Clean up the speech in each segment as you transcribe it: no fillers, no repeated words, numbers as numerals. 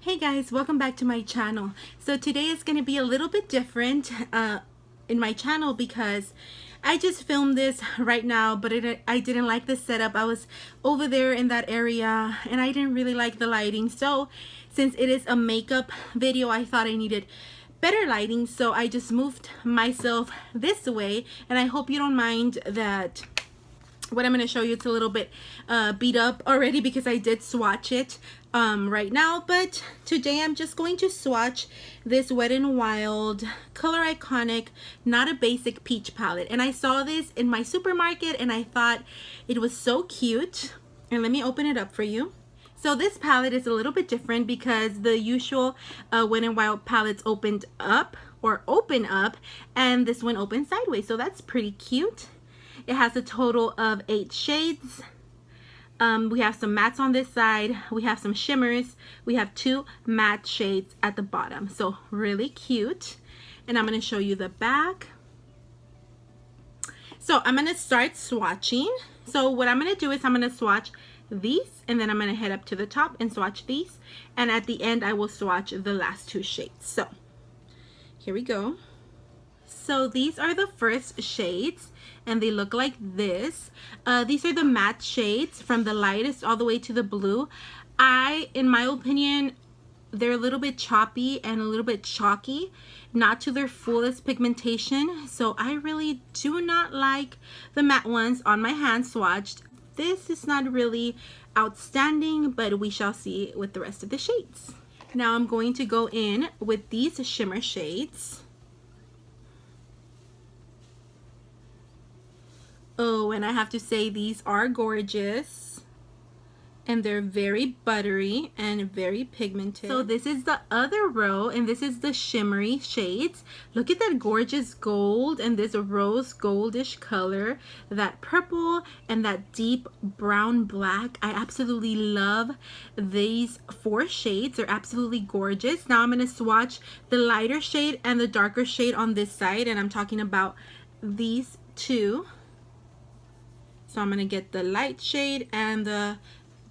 Hey guys, welcome back to my channel. So today is going to be a little bit different in my channel because I just filmed this right now, but I didn't like the setup. I was over there in that area and I didn't really like the lighting. So since it is a makeup video, I thought I needed better lighting. So I just moved myself this way, and I hope you don't mind that what I'm going to show you, it's a little bit beat up already because I did swatch it right now. But today I'm just going to swatch this Wet n Wild Color Iconic Not a Basic Peach palette, and I saw this in my supermarket and I thought it was so cute. And let me open it up for you. So this palette is a little bit different because the usual Wet n Wild palettes opened up or open up, and this one opens sideways, so that's pretty cute. It has a total of 8 shades. We have some mattes on this side. We have some shimmers. We have 2 matte shades at the bottom. So really cute. And I'm going to show you the back. So I'm going to start swatching. So what I'm going to do is I'm going to swatch these, and then I'm going to head up to the top and swatch these. And at the end, I will swatch the last 2 shades. So here we go. So these are the first shades, and they look like this. These are the matte shades from the lightest all the way to the blue. In my opinion, they're a little bit choppy and a little bit chalky, not to their fullest pigmentation. So I really do not like the matte ones on my hand swatched. This is not really outstanding, but we shall see with the rest of the shades. Now I'm going to go in with these shimmer shades. Oh, and I have to say, these are gorgeous, and they're very buttery and very pigmented. So this is the other row, and this is the shimmery shades. Look at that gorgeous gold and this rose goldish color, that purple and that deep brown black. I absolutely love these 4 shades. They're absolutely gorgeous. Now I'm going to swatch the lighter shade and the darker shade on this side, and I'm talking about these 2. So I'm going to get the light shade and the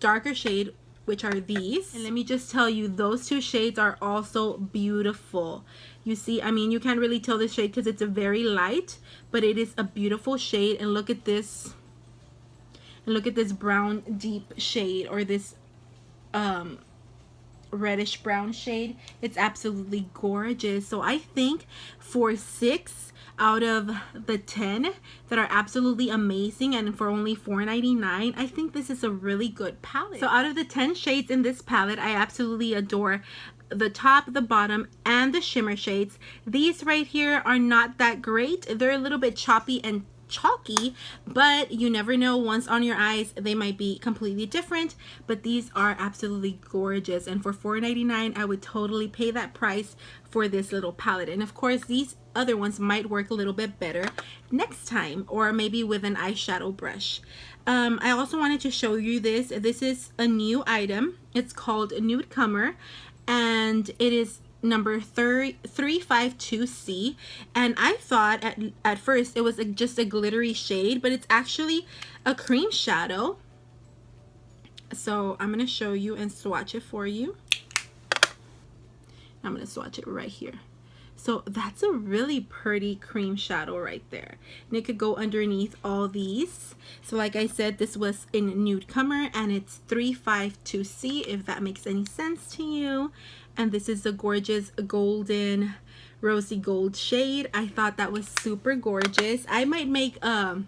darker shade, which are these. And let me just tell you, those 2 shades are also beautiful. You see, I mean, you can't really tell the shade because it's a very light, but it is a beautiful shade. And look at this. And look at this brown deep shade, or this reddish brown shade. It's absolutely gorgeous. So I think for 6 out of the 10 that are absolutely amazing, and for only $4.99, I think this is a really good palette. So out of the 10 shades in this palette, I absolutely adore the top, the bottom, and the shimmer shades. These right here are not that great. They're a little bit choppy and chalky, but you never know. Once on your eyes, they might be completely different, but these are absolutely gorgeous, and for $4.99 I would totally pay that price for this little palette. And of course, these other ones might work a little bit better next time, or maybe with an eyeshadow brush. I also wanted to show you this. This is a new item. It's called Nudecomer, and it is number 352C, and I thought at first it was just a glittery shade, but it's actually a cream shadow. So I'm going to show you and swatch it for you. I'm going to swatch it right here. So that's a really pretty cream shadow right there, and it could go underneath all these. So like I said, this was in Nudecomer, and it's 352C, if that makes any sense to you. And this is the gorgeous golden rosy gold shade. I thought that was super gorgeous. I might make a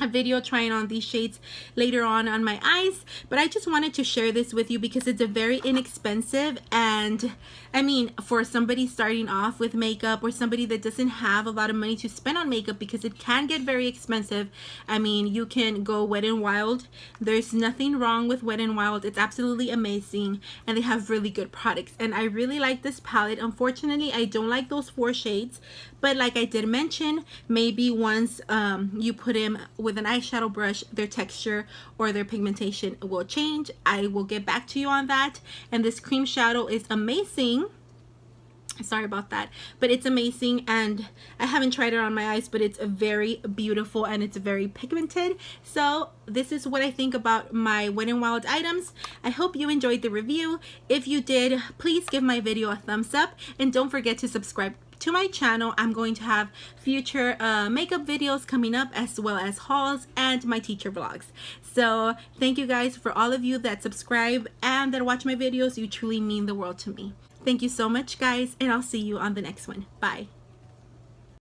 video trying on these shades later on my eyes, but I just wanted to share this with you because it's a very inexpensive, and I mean, for somebody starting off with makeup, or somebody that doesn't have a lot of money to spend on makeup, because it can get very expensive. I mean, you can go Wet n Wild. There's nothing wrong with Wet n Wild. It's absolutely amazing, and they have really good products, and I really like this palette. Unfortunately, I don't like those 4 shades, but like I did mention, maybe once you put them with an eyeshadow brush, their texture or their pigmentation will change. I will get back to you on that. And this cream shadow is amazing. Sorry about that, but it's amazing, and I haven't tried it on my eyes, but it's very beautiful and it's very pigmented. So this is what I think about my Wet n Wild items. I hope you enjoyed the review. If you did, please give my video a thumbs up, and don't forget to subscribe to my channel. I'm going to have future makeup videos coming up, as well as hauls and my teacher vlogs. So thank you guys for all of you that subscribe and that watch my videos. You truly mean the world to me. Thank you so much, guys, and I'll see you on the next one. Bye.